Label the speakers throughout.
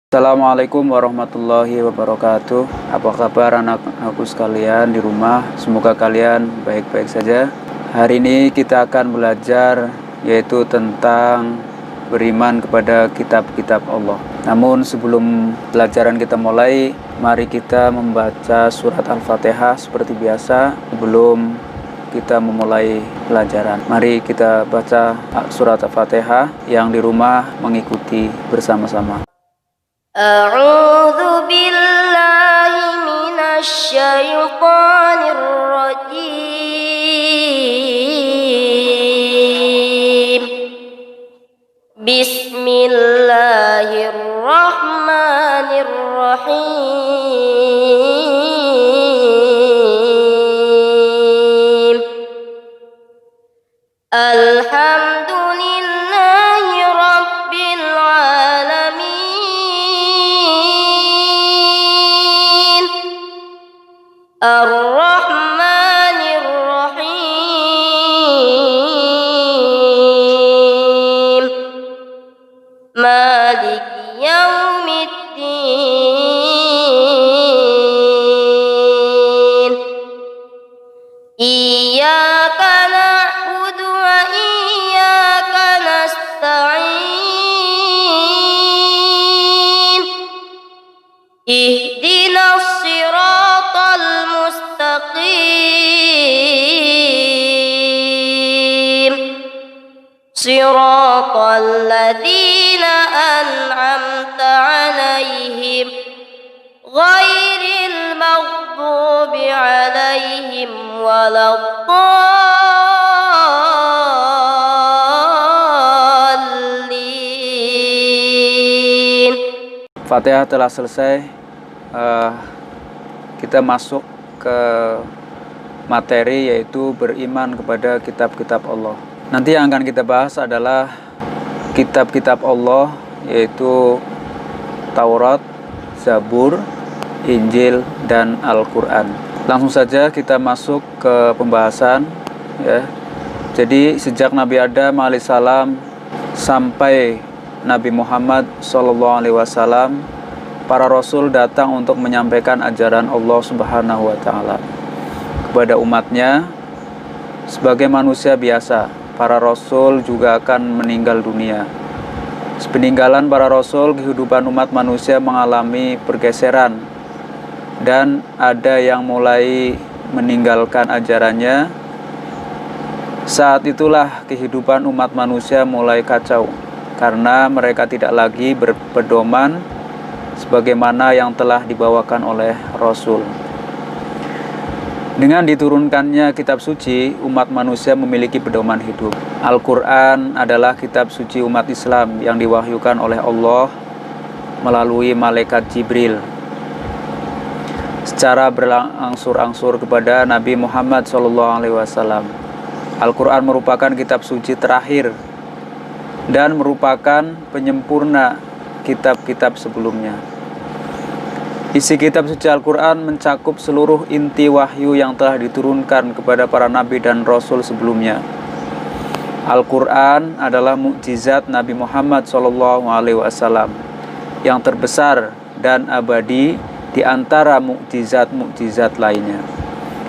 Speaker 1: Assalamualaikum warahmatullahi wabarakatuh. Apa kabar anak-anakku sekalian di rumah? Semoga kalian baik-baik saja. Hari ini kita akan belajar yaitu tentang beriman kepada kitab-kitab Allah. Namun sebelum pelajaran kita mulai, mari kita membaca surat Al-Fatihah seperti biasa sebelum kita memulai pelajaran. Mari kita baca surat Al-Fatihah, yang di rumah mengikuti bersama-sama.
Speaker 2: A'udzu billahi minasy syaithanir rajim. Bismillahirrahmanirrahim. Alhamdulillahi rabbil alamin. Ar-Rahmanir Rahim. Maliki yaumiddin. Iyyaka na'budu wa iyyaka nasta'in. Ihdinas siratal mustaqim. Siratal ladzina an'amta 'alaihim ghairil maghdubi 'alaihim waladdallin.
Speaker 1: Fatihah telah selesai. Kita masuk ke materi, yaitu beriman kepada kitab-kitab Allah. Nanti yang akan kita bahas adalah kitab-kitab Allah, yaitu Taurat, Zabur, Injil, dan Al-Quran. Langsung saja kita masuk ke pembahasan, ya. Jadi sejak Nabi Adam alaihissalam sampai Nabi Muhammad SAW, para rasul datang untuk menyampaikan ajaran Allah Subhanahu wa Ta'ala kepada umatnya. Sebagai manusia biasa, para rasul juga akan meninggal dunia. Sepeninggalan para rasul, kehidupan umat manusia mengalami pergeseran, dan ada yang mulai meninggalkan ajarannya. Saat itulah kehidupan umat manusia mulai kacau, karena mereka tidak lagi berpedoman sebagaimana yang telah dibawakan oleh Rasul. Dengan diturunkannya kitab suci, umat manusia memiliki pedoman hidup. Al-Quran adalah kitab suci umat Islam yang diwahyukan oleh Allah melalui malaikat Jibril secara berangsur-angsur kepada Nabi Muhammad SAW. Al-Quran merupakan kitab suci terakhir dan merupakan penyempurna kitab-kitab sebelumnya. Isi kitab suci Al-Quran mencakup seluruh inti wahyu yang telah diturunkan kepada para nabi dan rasul sebelumnya. Al-Quran adalah mukjizat Nabi Muhammad SAW yang terbesar dan abadi di antara mukjizat-mukjizat lainnya.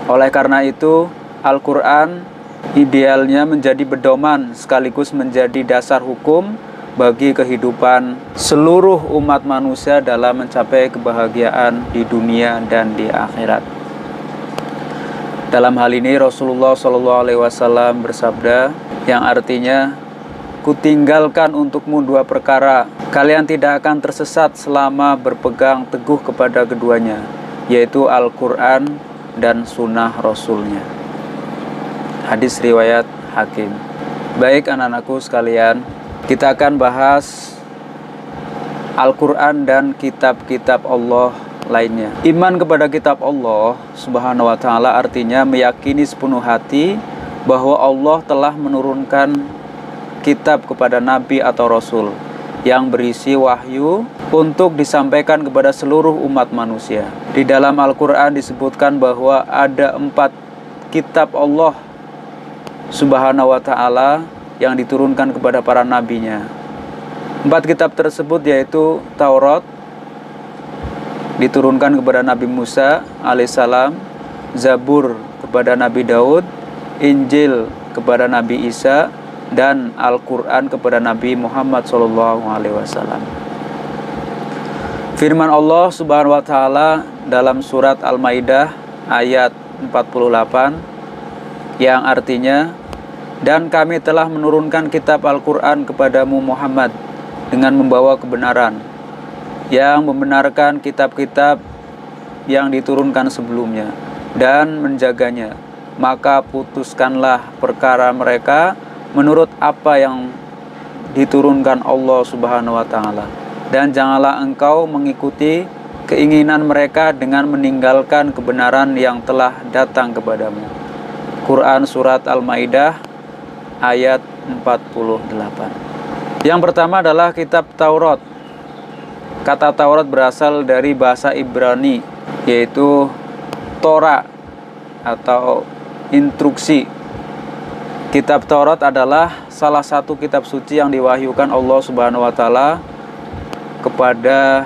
Speaker 1: Oleh karena itu, Al-Quran idealnya menjadi pedoman sekaligus menjadi dasar hukum bagi kehidupan seluruh umat manusia dalam mencapai kebahagiaan di dunia dan di akhirat. Dalam hal ini Rasulullah SAW bersabda, yang artinya, "Kutinggalkan untukmu dua perkara, kalian tidak akan tersesat selama berpegang teguh kepada keduanya, yaitu Al-Quran dan Sunnah Rasulnya." Hadis riwayat Hakim. Baik anak-anakku sekalian, kita akan bahas Al-Quran dan kitab-kitab Allah lainnya. Iman kepada kitab Allah Subhanahu wa Ta'ala artinya meyakini sepenuh hati bahwa Allah telah menurunkan kitab kepada nabi atau rasul yang berisi wahyu untuk disampaikan kepada seluruh umat manusia. Di dalam Al-Quran disebutkan bahwa ada 4 kitab Allah Subhanahu wa Ta'ala yang diturunkan kepada para nabinya. 4 kitab tersebut yaitu Taurat, diturunkan kepada Nabi Musa alaihissalam, Zabur kepada Nabi Daud, Injil kepada Nabi Isa, dan Al-Quran kepada Nabi Muhammad SAW. Firman Allah Subhanahu wa Ta'ala dalam surat Al-Maidah ayat 48 yang artinya, dan kami telah menurunkan kitab Al-Quran kepadamu Muhammad dengan membawa kebenaran, yang membenarkan kitab-kitab yang diturunkan sebelumnya dan menjaganya. Maka putuskanlah perkara mereka menurut apa yang diturunkan Allah Subhanahu wa Ta'ala, dan janganlah engkau mengikuti keinginan mereka dengan meninggalkan kebenaran yang telah datang kepadamu. Quran Surat Al-Maidah ayat 48. Yang pertama adalah kitab Taurat. Kata Taurat berasal dari bahasa Ibrani, yaitu Torah atau instruksi. Kitab Taurat adalah salah satu kitab suci yang diwahyukan Allah Subhanahu wa Ta'ala kepada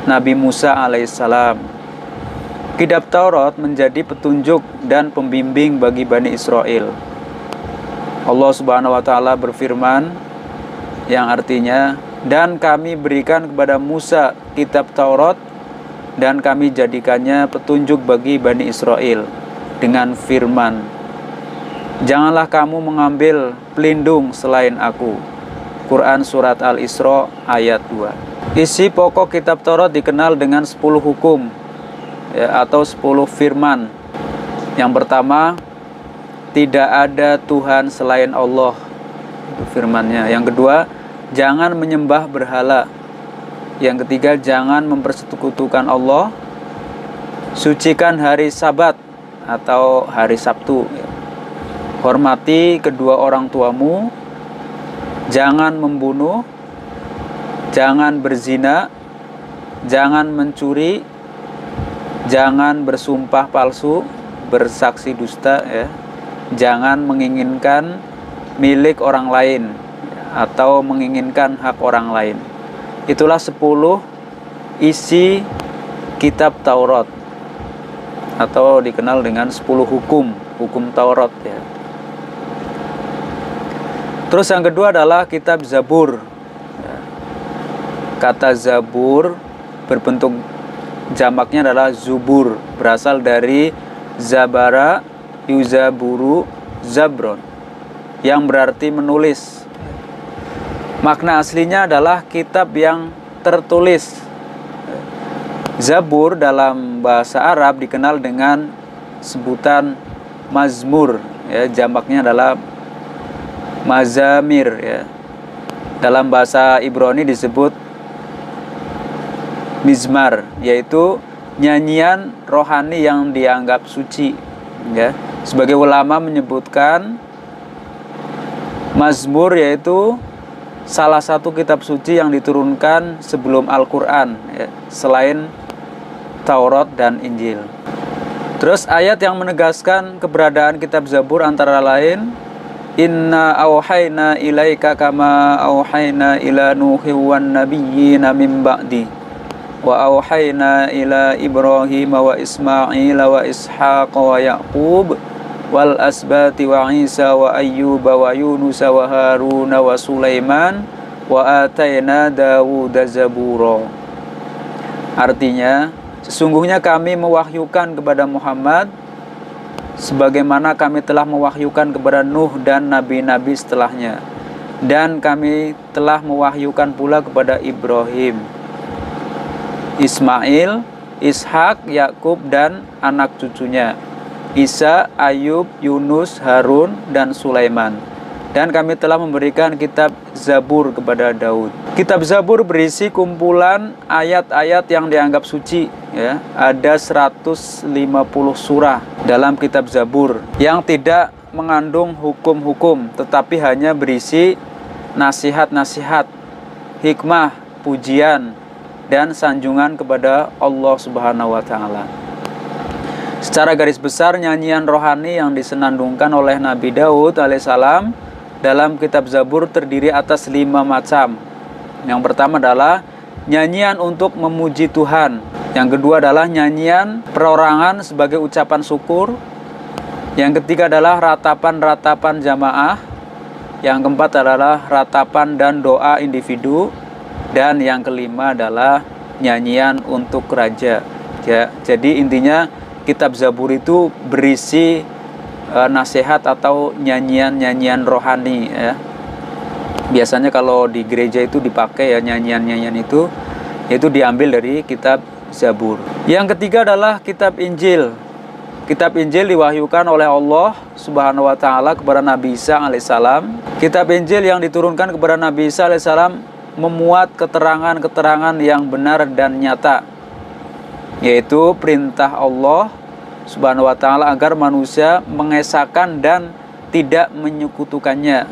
Speaker 1: Nabi Musa alaihissalam. Kitab Taurat menjadi petunjuk dan pembimbing bagi Bani Israel. Allah Subhanahu wa Ta'ala berfirman yang artinya, dan kami berikan kepada Musa kitab Taurat dan kami jadikannya petunjuk bagi Bani Israel dengan firman, janganlah kamu mengambil pelindung selain aku. Quran Surat Al-Isra ayat 2. Isi pokok kitab Taurat dikenal dengan 10 hukum atau 10 firman. Yang pertama, tidak ada Tuhan selain Allah, itu firmannya. Yang kedua, jangan menyembah berhala. Yang ketiga, jangan mempersekutukan Allah. Sucikan hari Sabat atau hari Sabtu. Hormati kedua orang tuamu, jangan membunuh, jangan berzina, jangan mencuri, jangan bersumpah palsu, bersaksi dusta, jangan menginginkan milik orang lain atau menginginkan hak orang lain. Itulah 10 isi kitab Taurat atau dikenal dengan 10 hukum Taurat ya. Terus yang kedua adalah kitab Zabur. Kata Zabur berbentuk jamaknya adalah Zubur, berasal dari Zabara, Yuzaburu, Zabron, yang berarti menulis. Makna aslinya adalah kitab yang tertulis. Zabur dalam bahasa Arab dikenal dengan sebutan Mazmur, jamaknya adalah Mazamir ya. Dalam bahasa Ibrani disebut Mizmar, yaitu nyanyian rohani yang dianggap suci ya. Sebagai ulama menyebutkan Mazmur yaitu salah satu kitab suci yang diturunkan sebelum Al-Quran ya, selain Taurat dan Injil. Terus ayat yang menegaskan keberadaan kitab Zabur antara lain, Inna auhayna ilaika kama auhayna ila Nuhi wan nabiyyina min ba'di wa auhayna ila Ibrahim wa Ismail wa Ishaq wa Yaqub wal asbati wa Isa wa Ayyub wa Yunus wa Harun wa Sulaiman wa atayna Dawud zabura. Artinya, sesungguhnya kami mewahyukan kepada Muhammad sebagaimana kami telah mewahyukan kepada Nuh dan nabi-nabi setelahnya, dan kami telah mewahyukan pula kepada Ibrahim, Ismail, Ishak, Yakub dan anak cucunya, Isa, Ayub, Yunus, Harun dan Sulaiman. Dan kami telah memberikan kitab Zabur kepada Daud. Kitab Zabur berisi kumpulan ayat-ayat yang dianggap suci ya. Ada 150 surah dalam kitab Zabur yang tidak mengandung hukum-hukum, tetapi hanya berisi nasihat-nasihat, hikmah, pujian, dan sanjungan kepada Allah Subhanahu wa Ta'ala. Secara garis besar, nyanyian rohani yang disenandungkan oleh Nabi Daud alaihissalam dalam kitab Zabur terdiri atas 5 macam. Yang pertama adalah nyanyian untuk memuji Tuhan. Yang kedua adalah nyanyian perorangan sebagai ucapan syukur. Yang ketiga adalah ratapan-ratapan jamaah. Yang keempat adalah ratapan dan doa individu. Dan yang kelima adalah nyanyian untuk raja. Ya, jadi intinya kitab Zabur itu berisi nasihat atau nyanyian-nyanyian rohani ya. Biasanya kalau di gereja itu dipakai ya nyanyian-nyanyian itu diambil dari kitab Zabur. Yang ketiga adalah kitab Injil. Kitab Injil diwahyukan oleh Allah Subhanahu wa taala kepada Nabi Isa alaihissalam. Kitab Injil yang diturunkan kepada Nabi Isa alaihissalam memuat keterangan-keterangan yang benar dan nyata, yaitu perintah Allah Subhanahu wa taala agar manusia mengesahkan dan tidak menyekutukannya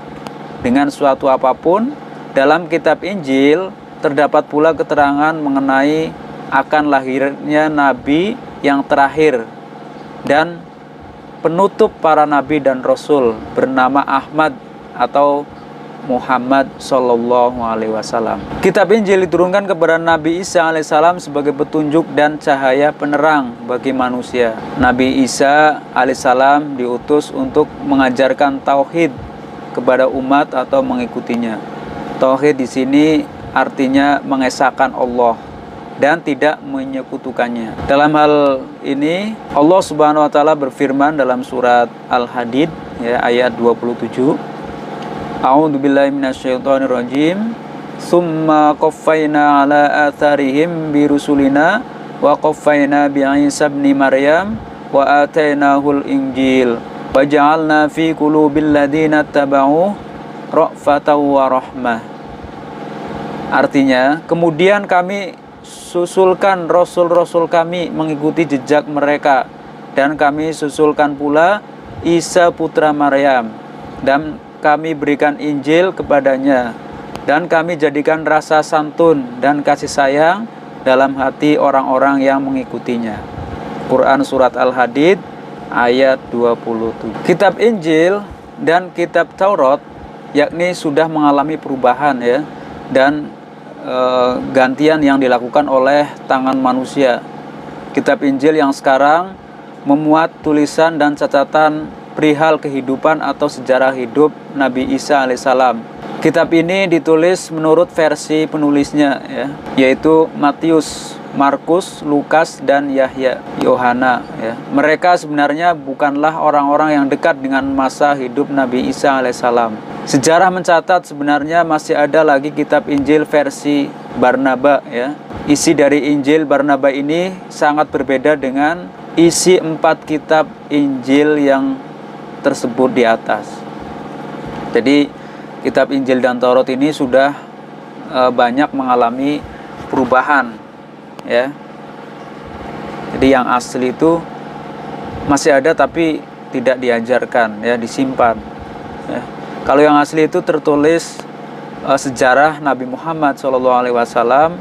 Speaker 1: dengan suatu apapun. Dalam kitab Injil terdapat pula keterangan mengenai akan lahirnya nabi yang terakhir dan penutup para nabi dan rasul bernama Ahmad atau Muhammad Sallallahu Alaihi Wasallam. Kitab Injil diturunkan kepada Nabi Isa alaihissalam sebagai petunjuk dan cahaya penerang bagi manusia. Nabi Isa alaihissalam diutus untuk mengajarkan tauhid kepada umat atau mengikutinya. Tauhid di sini artinya mengesahkan Allah dan tidak menyekutukannya. Dalam hal ini Allah Subhanahu wa taala berfirman dalam surat Al-Hadid ya, ayat 27. A'udzubillahi minasyaitonirrajim. Tsumma qaffayna ala atharihim birusulina wa qaffayna bi Isa ibn Maryam wa atainahul Injil wa ja'alna fi qulubil ladzina tabauhu ra'fatan wa rahmah. Artinya, kemudian kami susulkan rasul-rasul kami mengikuti jejak mereka, dan kami susulkan pula Isa putra Maryam, dan kami berikan Injil kepadanya, dan kami jadikan rasa santun dan kasih sayang dalam hati orang-orang yang mengikutinya. Quran Surat Al-Hadid ayat 27. Kitab Injil dan kitab Taurat yakni sudah mengalami perubahan ya, dan gantian yang dilakukan oleh tangan manusia. Kitab Injil yang sekarang memuat tulisan dan catatan perihal kehidupan atau sejarah hidup Nabi Isa alaihissalam. Kitab ini ditulis menurut versi penulisnya ya, yaitu Matius, Markus, Lukas, dan Yohana ya. Mereka sebenarnya bukanlah orang-orang yang dekat dengan masa hidup Nabi Isa alaihissalam. Sejarah mencatat sebenarnya masih ada lagi kitab Injil versi Barnaba ya. Isi dari Injil Barnaba ini sangat berbeda dengan isi 4 kitab Injil yang tersebut di atas. Jadi kitab Injil dan Taurat ini sudah banyak mengalami perubahan ya. Jadi yang asli itu masih ada tapi tidak diajarkan ya, disimpan ya. Kalau yang asli itu tertulis sejarah Nabi Muhammad SAW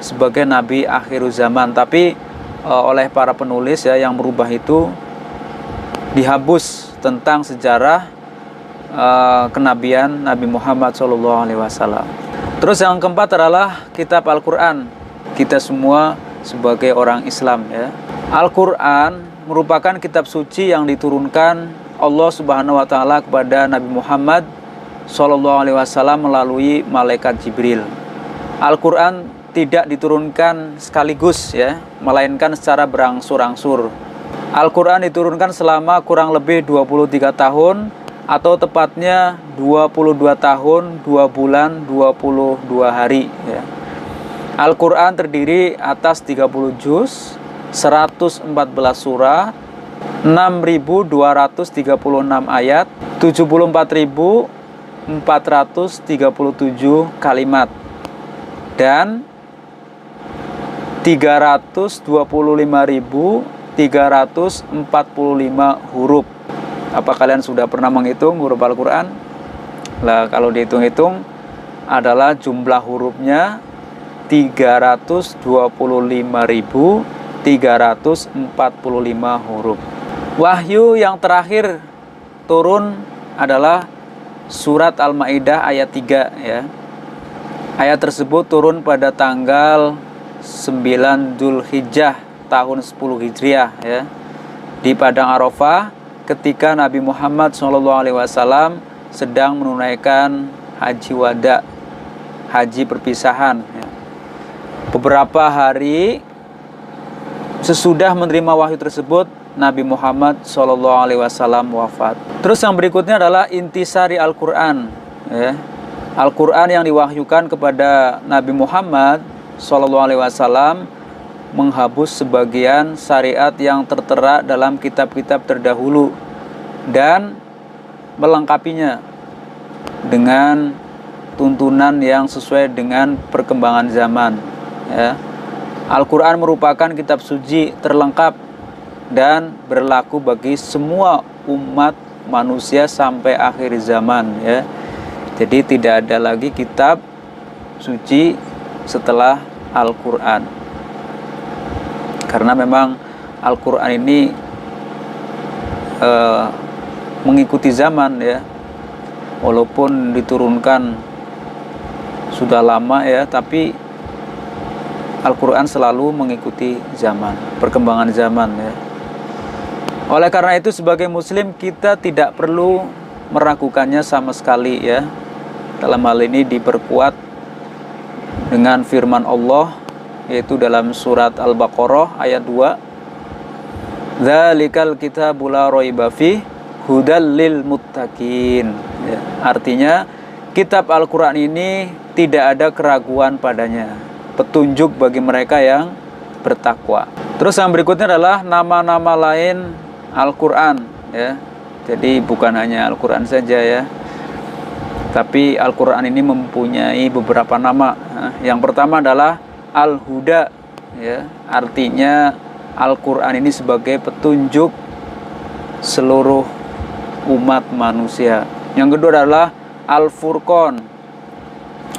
Speaker 1: sebagai Nabi akhir zaman, tapi oleh para penulis ya yang merubah itu dihapus tentang sejarah kenabian Nabi Muhammad SAW. Terus yang keempat adalah kitab Al-Quran. Kita semua sebagai orang Islam ya. Al-Quran merupakan kitab suci yang diturunkan Allah Subhanahu wa taala kepada Nabi Muhammad SAW melalui malaikat Jibril. Al-Quran tidak diturunkan sekaligus ya, melainkan secara berangsur-angsur. Al-Quran diturunkan selama kurang lebih 23 tahun atau tepatnya 22 tahun, 2 bulan, 22 hari ya. Al-Quran terdiri atas 30 juz, 114 surat, 6.236 ayat, 74.437 kalimat, dan 325.345 huruf. Apa kalian sudah pernah menghitung huruf Al-Quran? Lah, kalau dihitung-hitung adalah jumlah hurufnya 325.345 huruf. Wahyu yang terakhir turun adalah surat Al-Maidah ayat 3 ya. Ayat tersebut turun pada tanggal 9 Dzulhijjah tahun 10 Hijriah ya, di Padang Arafah ketika Nabi Muhammad SAW sedang menunaikan haji wada, haji perpisahan ya. Beberapa hari sesudah menerima wahyu tersebut, Nabi Muhammad SAW wafat. Terus yang berikutnya adalah intisari Al-Quran ya. Al-Quran yang diwahyukan kepada Nabi Muhammad SAW menghapus sebagian syariat yang tertera dalam kitab-kitab terdahulu dan melengkapinya dengan tuntunan yang sesuai dengan perkembangan zaman ya. Al-Quran merupakan kitab suci terlengkap dan berlaku bagi semua umat manusia sampai akhir zaman ya. Jadi tidak ada lagi kitab suci setelah Al-Quran, karena memang Al-Quran ini mengikuti zaman ya. Walaupun diturunkan sudah lama ya, tapi Al-Quran selalu mengikuti zaman, perkembangan zaman ya. Oleh karena itu sebagai muslim kita tidak perlu meragukannya sama sekali ya. Dalam hal ini diperkuat dengan firman Allah, yaitu dalam surat Al-Baqarah ayat 2, Dzalikal kitabu la raiba fih hudal lil muttaqin ya. Artinya kitab Al-Quran ini tidak ada keraguan padanya, petunjuk bagi mereka yang bertakwa. Terus yang berikutnya adalah nama-nama lain Al-Quran ya. Jadi bukan hanya Al-Quran saja ya, tapi Al-Quran ini mempunyai beberapa nama. Yang pertama adalah Al-Huda ya. Artinya Al-Quran ini sebagai petunjuk seluruh umat manusia. Yang kedua adalah Al-Furqan.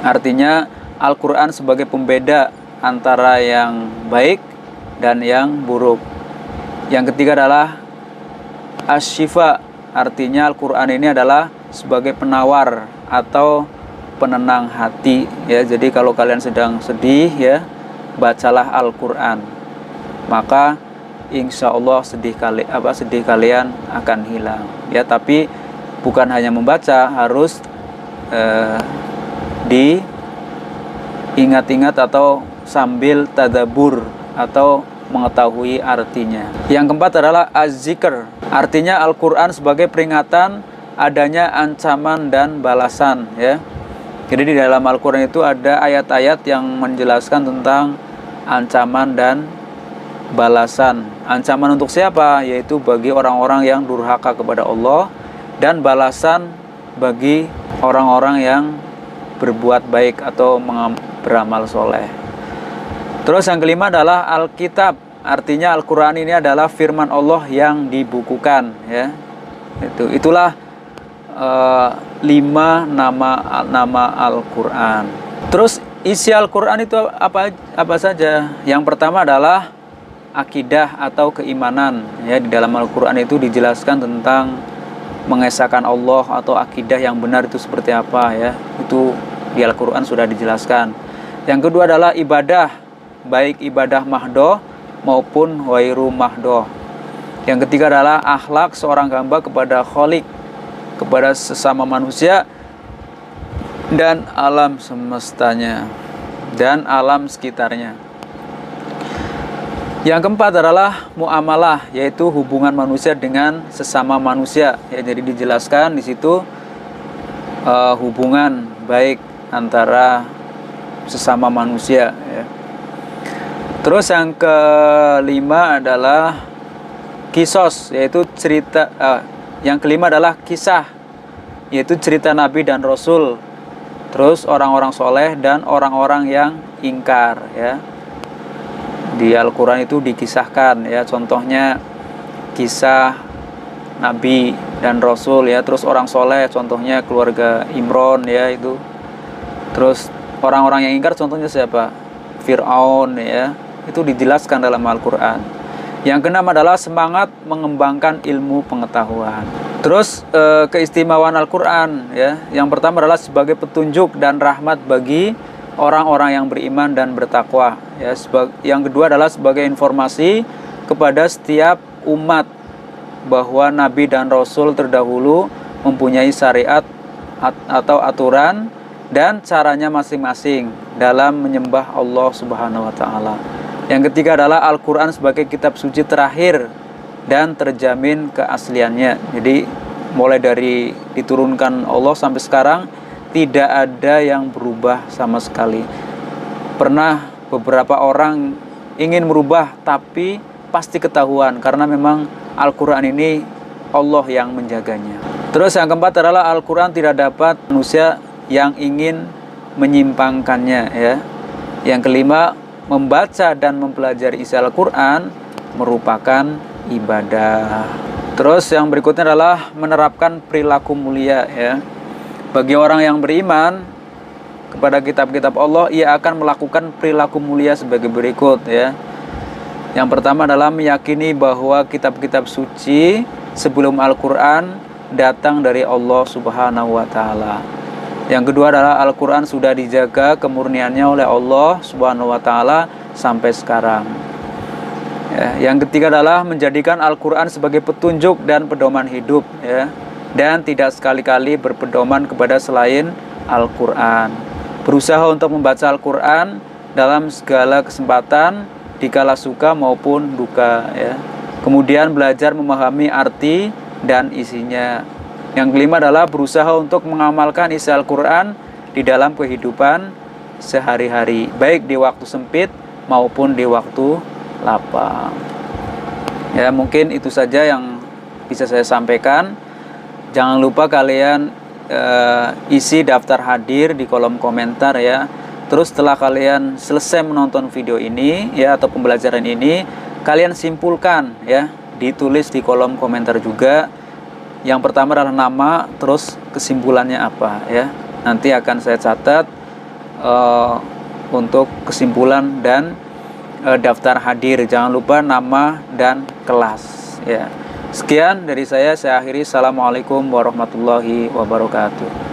Speaker 1: Artinya Al-Quran sebagai pembeda antara yang baik dan yang buruk. Yang ketiga adalah Asy-Syifa. Artinya Al-Quran ini adalah sebagai penawar atau penenang hati ya. Jadi kalau kalian sedang sedih ya, bacalah Al-Quran, maka insya Allah sedih kalian akan hilang ya. Tapi bukan hanya membaca, harus diingat-ingat atau sambil tadabbur atau mengetahui artinya. Yang keempat adalah Az-Zikr. Artinya Al-Quran sebagai peringatan adanya ancaman dan balasan ya. Jadi di dalam Al-Quran itu ada ayat-ayat yang menjelaskan tentang ancaman dan balasan. Ancaman untuk siapa? Yaitu bagi orang-orang yang durhaka kepada Allah, dan balasan bagi orang-orang yang berbuat baik atau beramal soleh. Terus yang kelima adalah Alkitab. Artinya Al-Quran ini adalah firman Allah yang dibukukan ya. Itulah 5 nama Al-Quran. Terus isi Al-Quran itu apa saja? Yang pertama adalah akidah atau keimanan ya. Di dalam Al-Quran itu dijelaskan tentang mengesahkan Allah atau akidah yang benar itu seperti apa ya. Itu di Al-Quran sudah dijelaskan. Yang kedua adalah ibadah, baik ibadah mahdoh maupun ghairu mahdoh. Yang ketiga adalah akhlak seorang hamba kepada Khalik, kepada sesama manusia dan alam semestanya dan alam sekitarnya. Yang keempat adalah muamalah, yaitu hubungan manusia dengan sesama manusia ya. Jadi dijelaskan di situ hubungan baik antara sesama manusia ya. Terus yang kelima adalah kisos, yaitu cerita. Yang kelima adalah kisah, yaitu cerita Nabi dan Rasul. Terus orang-orang soleh dan orang-orang yang ingkar ya. Di Al-Quran itu dikisahkan ya. Contohnya kisah Nabi dan Rasul ya. Terus orang soleh, contohnya keluarga Imron ya itu. Terus orang-orang yang ingkar contohnya siapa? Fir'aun ya. Itu dijelaskan dalam Al-Quran. Yang keenam adalah semangat mengembangkan ilmu pengetahuan. Terus keistimewaan Al-Quran ya. Yang pertama adalah sebagai petunjuk dan rahmat bagi orang-orang yang beriman dan bertakwa. Ya, yang kedua adalah sebagai informasi kepada setiap umat bahwa nabi dan rasul terdahulu mempunyai syariat atau aturan dan caranya masing-masing dalam menyembah Allah Subhanahu wa taala. Yang ketiga adalah Al-Qur'an sebagai kitab suci terakhir dan terjamin keasliannya. Jadi mulai dari diturunkan Allah sampai sekarang tidak ada yang berubah sama sekali. Pernah beberapa orang ingin merubah tapi pasti ketahuan karena memang Al-Qur'an ini Allah yang menjaganya. Terus yang keempat adalah Al-Qur'an tidak dapat manusia yang ingin menyimpangkannya, ya. Yang kelima, membaca dan mempelajari isi Al-Qur'an merupakan ibadah. Terus yang berikutnya adalah menerapkan perilaku mulia, ya. Bagi orang yang beriman kepada kitab-kitab Allah, ia akan melakukan perilaku mulia sebagai berikut, ya. Yang pertama adalah meyakini bahwa kitab-kitab suci sebelum Al-Qur'an datang dari Allah Subhanahu wa taala. Yang kedua adalah Al-Qur'an sudah dijaga kemurniannya oleh Allah Subhanahu wa taala sampai sekarang. Ya, yang ketiga adalah menjadikan Al-Qur'an sebagai petunjuk dan pedoman hidup, ya. Dan tidak sekali-kali berpedoman kepada selain Al-Qur'an. Berusaha untuk membaca Al-Qur'an dalam segala kesempatan, dikala suka maupun duka, ya. Kemudian belajar memahami arti dan isinya. Yang kelima adalah berusaha untuk mengamalkan isi Al-Qur'an di dalam kehidupan sehari-hari, baik di waktu sempit maupun di waktu lapang. Ya, mungkin itu saja yang bisa saya sampaikan. Jangan lupa kalian isi daftar hadir di kolom komentar, ya. Terus setelah kalian selesai menonton video ini, ya, atau pembelajaran ini, kalian simpulkan, ya, ditulis di kolom komentar juga. Yang pertama adalah nama, terus kesimpulannya apa, ya. Nanti akan saya catat untuk kesimpulan dan daftar hadir. Jangan lupa nama dan kelas, ya. Sekian dari saya akhiri. Assalamualaikum warahmatullahi wabarakatuh.